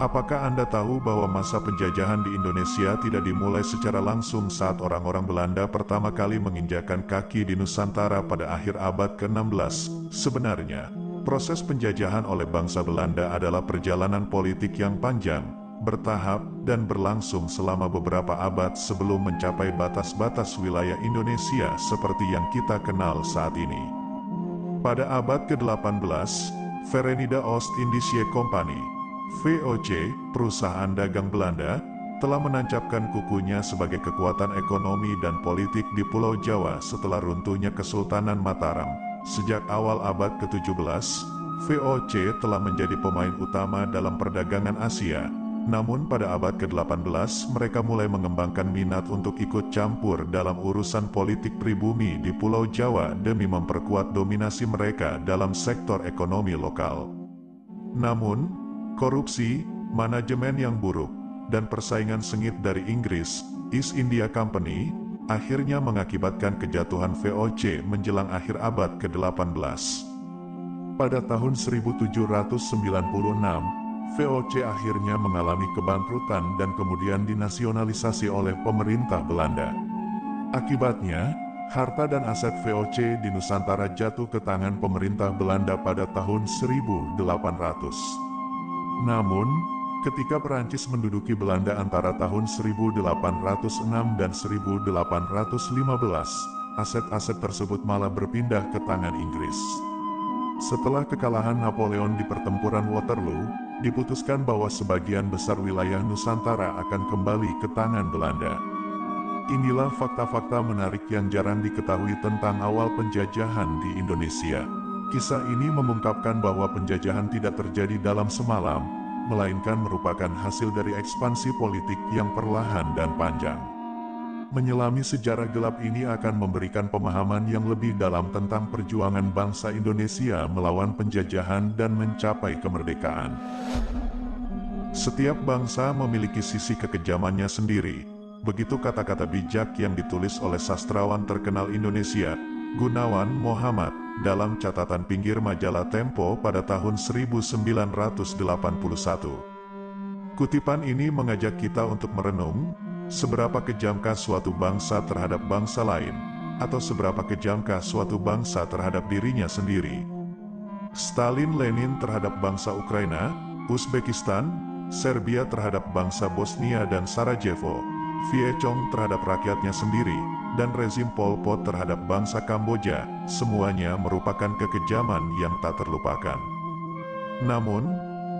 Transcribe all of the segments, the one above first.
Apakah Anda tahu bahwa masa penjajahan di Indonesia tidak dimulai secara langsung saat orang-orang Belanda pertama kali menginjakkan kaki di Nusantara pada akhir abad ke-16? Sebenarnya, proses penjajahan oleh bangsa Belanda adalah perjalanan politik yang panjang, bertahap, dan berlangsung selama beberapa abad sebelum mencapai batas-batas wilayah Indonesia seperti yang kita kenal saat ini. Pada abad ke-18, Verenigde Oost-Indische Compagnie (VOC), perusahaan dagang Belanda, telah menancapkan kukunya sebagai kekuatan ekonomi dan politik di Pulau Jawa setelah runtuhnya Kesultanan Mataram. Sejak awal abad ke-17, VOC telah menjadi pemain utama dalam perdagangan Asia. Namun pada abad ke-18 mereka mulai mengembangkan minat untuk ikut campur dalam urusan politik pribumi di Pulau Jawa demi memperkuat dominasi mereka dalam sektor ekonomi lokal. Namun, korupsi, manajemen yang buruk, dan persaingan sengit dari Inggris, East India Company, akhirnya mengakibatkan kejatuhan VOC menjelang akhir abad ke-18. Pada tahun 1796, VOC akhirnya mengalami kebangkrutan dan kemudian dinasionalisasi oleh pemerintah Belanda. Akibatnya, harta dan aset VOC di Nusantara jatuh ke tangan pemerintah Belanda pada tahun 1800. Namun, ketika Perancis menduduki Belanda antara tahun 1806 dan 1815, aset-aset tersebut malah berpindah ke tangan Inggris. Setelah kekalahan Napoleon di pertempuran Waterloo, diputuskan bahwa sebagian besar wilayah Nusantara akan kembali ke tangan Belanda. Inilah fakta-fakta menarik yang jarang diketahui tentang awal penjajahan di Indonesia. Kisah ini mengungkapkan bahwa penjajahan tidak terjadi dalam semalam, melainkan merupakan hasil dari ekspansi politik yang perlahan dan panjang. Menyelami sejarah gelap ini akan memberikan pemahaman yang lebih dalam tentang perjuangan bangsa Indonesia melawan penjajahan dan mencapai kemerdekaan. Setiap bangsa memiliki sisi kekejamannya sendiri. Begitu kata-kata bijak yang ditulis oleh sastrawan terkenal Indonesia, Gunawan Muhammad, dalam catatan pinggir majalah Tempo pada tahun 1981. Kutipan ini mengajak kita untuk merenung, seberapa kejamkah suatu bangsa terhadap bangsa lain, atau seberapa kejamkah suatu bangsa terhadap dirinya sendiri. Stalin Lenin terhadap bangsa Ukraina, Uzbekistan, Serbia terhadap bangsa Bosnia dan Sarajevo, Vietcong terhadap rakyatnya sendiri, dan rezim Pol Pot terhadap bangsa Kamboja, semuanya merupakan kekejaman yang tak terlupakan. Namun,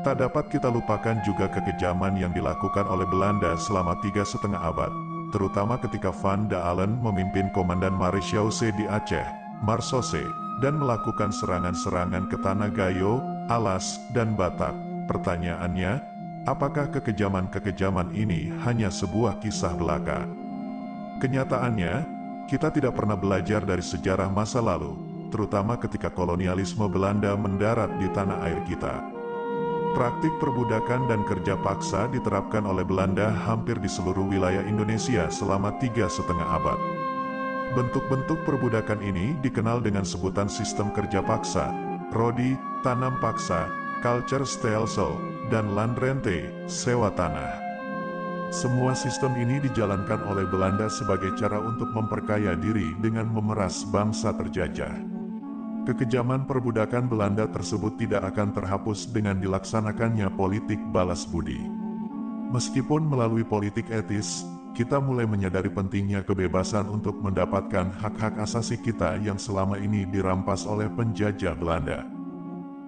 tak dapat kita lupakan juga kekejaman yang dilakukan oleh Belanda selama 3,5 abad, terutama ketika Van der Alen memimpin Komandan Marechaussee di Aceh, Marsose, dan melakukan serangan-serangan ke Tanah Gayo, Alas, dan Batak. Pertanyaannya, apakah kekejaman-kekejaman ini hanya sebuah kisah belaka? Kenyataannya, kita tidak pernah belajar dari sejarah masa lalu, terutama ketika kolonialisme Belanda mendarat di tanah air kita. Praktik perbudakan dan kerja paksa diterapkan oleh Belanda hampir di seluruh wilayah Indonesia selama 3,5 abad. Bentuk-bentuk perbudakan ini dikenal dengan sebutan sistem kerja paksa, rodi, tanam paksa, culture stelsel, dan landrente, sewa tanah. Semua sistem ini dijalankan oleh Belanda sebagai cara untuk memperkaya diri dengan memeras bangsa terjajah. Kekejaman perbudakan Belanda tersebut tidak akan terhapus dengan dilaksanakannya politik balas budi. Meskipun melalui politik etis, kita mulai menyadari pentingnya kebebasan untuk mendapatkan hak-hak asasi kita yang selama ini dirampas oleh penjajah Belanda.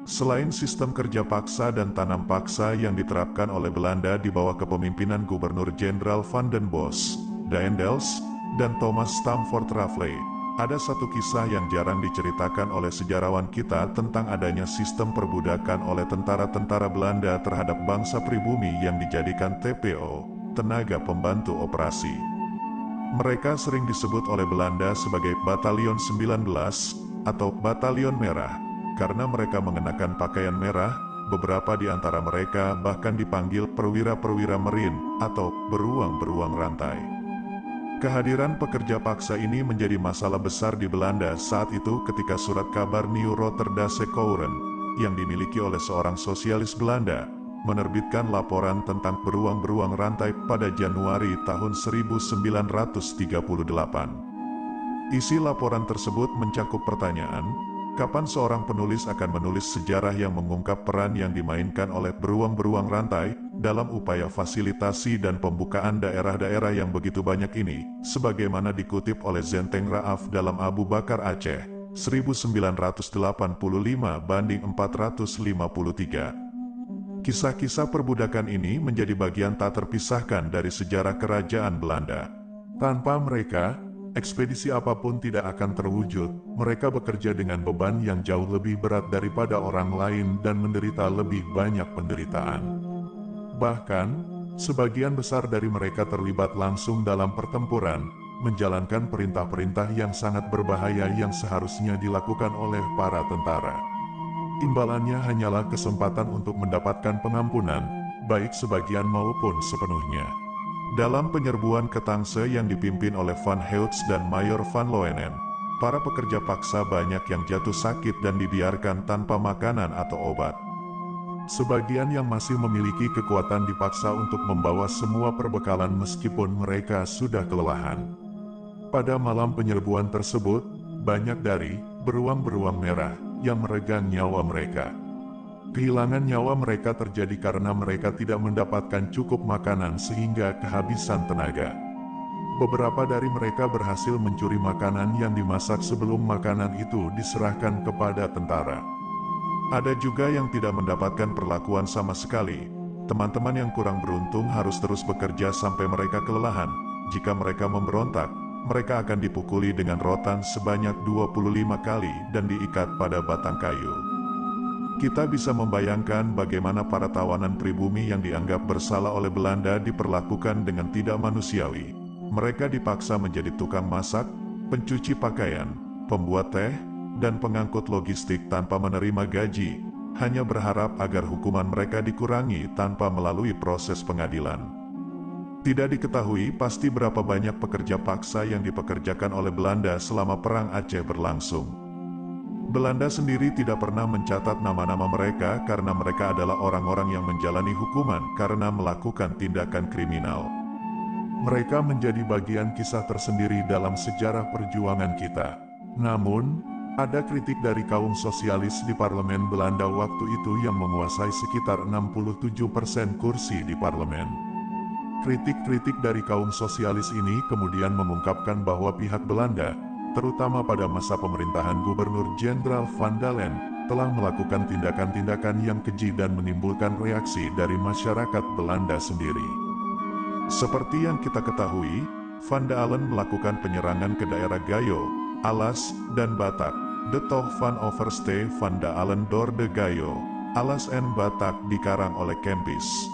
Selain sistem kerja paksa dan tanam paksa yang diterapkan oleh Belanda di bawah kepemimpinan Gubernur Jenderal Van den Bosch, Daendels, dan Thomas Stamford Raffles, ada satu kisah yang jarang diceritakan oleh sejarawan kita tentang adanya sistem perbudakan oleh tentara-tentara Belanda terhadap bangsa pribumi yang dijadikan TPO, tenaga pembantu operasi. Mereka sering disebut oleh Belanda sebagai Batalion 19 atau Batalion Merah, karena mereka mengenakan pakaian merah. Beberapa di antara mereka bahkan dipanggil perwira-perwira merin atau beruang-beruang rantai. Kehadiran pekerja paksa ini menjadi masalah besar di Belanda saat itu ketika surat kabar New Rotterdamse Courant, yang dimiliki oleh seorang sosialis Belanda, menerbitkan laporan tentang beruang-beruang rantai pada Januari tahun 1938. Isi laporan tersebut mencakup pertanyaan, kapan seorang penulis akan menulis sejarah yang mengungkap peran yang dimainkan oleh beruang-beruang rantai dalam upaya fasilitasi dan pembukaan daerah-daerah yang begitu banyak ini, sebagaimana dikutip oleh Zenteng Raaf dalam Abu Bakar Aceh, 1985-453. Kisah-kisah perbudakan ini menjadi bagian tak terpisahkan dari sejarah kerajaan Belanda. Tanpa mereka, ekspedisi apapun tidak akan terwujud. Mereka bekerja dengan beban yang jauh lebih berat daripada orang lain dan menderita lebih banyak penderitaan. Bahkan, sebagian besar dari mereka terlibat langsung dalam pertempuran, menjalankan perintah-perintah yang sangat berbahaya yang seharusnya dilakukan oleh para tentara. Imbalannya hanyalah kesempatan untuk mendapatkan pengampunan, baik sebagian maupun sepenuhnya. Dalam penyerbuan ke Tangsel yang dipimpin oleh Van Heutz dan Mayor Van Loenen, para pekerja paksa banyak yang jatuh sakit dan dibiarkan tanpa makanan atau obat. Sebagian yang masih memiliki kekuatan dipaksa untuk membawa semua perbekalan meskipun mereka sudah kelelahan. Pada malam penyerbuan tersebut, banyak dari beruang-beruang merah yang meregang nyawa mereka. Kehilangan nyawa mereka terjadi karena mereka tidak mendapatkan cukup makanan sehingga kehabisan tenaga. Beberapa dari mereka berhasil mencuri makanan yang dimasak sebelum makanan itu diserahkan kepada tentara. Ada juga yang tidak mendapatkan perlakuan sama sekali. Teman-teman yang kurang beruntung harus terus bekerja sampai mereka kelelahan. Jika mereka memberontak, mereka akan dipukuli dengan rotan sebanyak 25 kali dan diikat pada batang kayu. Kita bisa membayangkan bagaimana para tawanan pribumi yang dianggap bersalah oleh Belanda diperlakukan dengan tidak manusiawi. Mereka dipaksa menjadi tukang masak, pencuci pakaian, pembuat teh, dan pengangkut logistik tanpa menerima gaji, hanya berharap agar hukuman mereka dikurangi tanpa melalui proses pengadilan. Tidak diketahui pasti berapa banyak pekerja paksa yang dipekerjakan oleh Belanda selama Perang Aceh berlangsung. Belanda sendiri tidak pernah mencatat nama-nama mereka karena mereka adalah orang-orang yang menjalani hukuman karena melakukan tindakan kriminal. Mereka menjadi bagian kisah tersendiri dalam sejarah perjuangan kita. Namun, ada kritik dari kaum sosialis di parlemen Belanda waktu itu yang menguasai sekitar 67% kursi di parlemen. Kritik-kritik dari kaum sosialis ini kemudian mengungkapkan bahwa pihak Belanda, terutama pada masa pemerintahan Gubernur Jenderal Van Dalen, telah melakukan tindakan-tindakan yang keji dan menimbulkan reaksi dari masyarakat Belanda sendiri. Seperti yang kita ketahui, Van Dalen melakukan penyerangan ke daerah Gayo, Alas, dan Batak. De Tocht van Overste van Dalen door de Gayo, Alas en Batak dikarang oleh Kempis.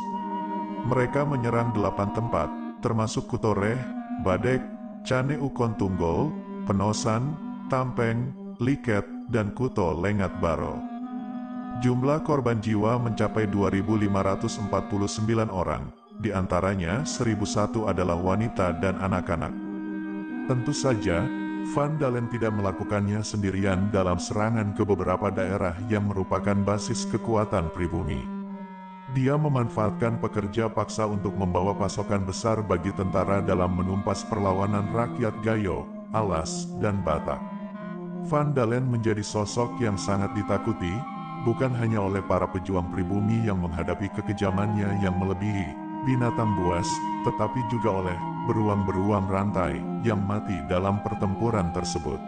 Mereka menyerang 8 tempat, termasuk Kutoreh, Badek, Cane Ukon Tunggol, Penosan, Tampeng, Liket, dan Kuto Lengat Baro. Jumlah korban jiwa mencapai 2.549 orang, di antaranya 1.001 adalah wanita dan anak-anak. Tentu saja, Van Dalen tidak melakukannya sendirian dalam serangan ke beberapa daerah yang merupakan basis kekuatan pribumi. Dia memanfaatkan pekerja paksa untuk membawa pasokan besar bagi tentara dalam menumpas perlawanan rakyat Gayo, Alas, dan Batak. Van Dalen menjadi sosok yang sangat ditakuti, bukan hanya oleh para pejuang pribumi yang menghadapi kekejamannya yang melebihi binatang buas, tetapi juga oleh beruang-beruang rantai yang mati dalam pertempuran tersebut.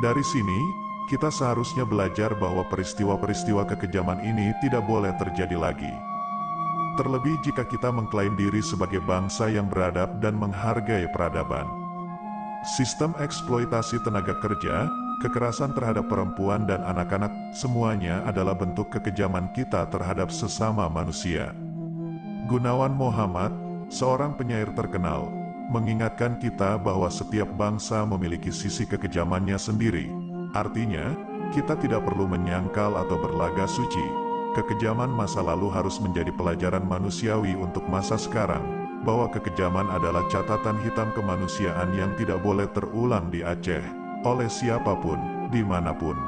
Dari sini, kita seharusnya belajar bahwa peristiwa-peristiwa kekejaman ini tidak boleh terjadi lagi. Terlebih jika kita mengklaim diri sebagai bangsa yang beradab dan menghargai peradaban. Sistem eksploitasi tenaga kerja, kekerasan terhadap perempuan dan anak-anak, semuanya adalah bentuk kekejaman kita terhadap sesama manusia. Gunawan Muhammad, seorang penyair terkenal, mengingatkan kita bahwa setiap bangsa memiliki sisi kekejamannya sendiri. Artinya, kita tidak perlu menyangkal atau berlaga suci. Kekejaman masa lalu harus menjadi pelajaran manusiawi untuk masa sekarang, bahwa kekejaman adalah catatan hitam kemanusiaan yang tidak boleh terulang di Aceh, oleh siapapun, dimanapun.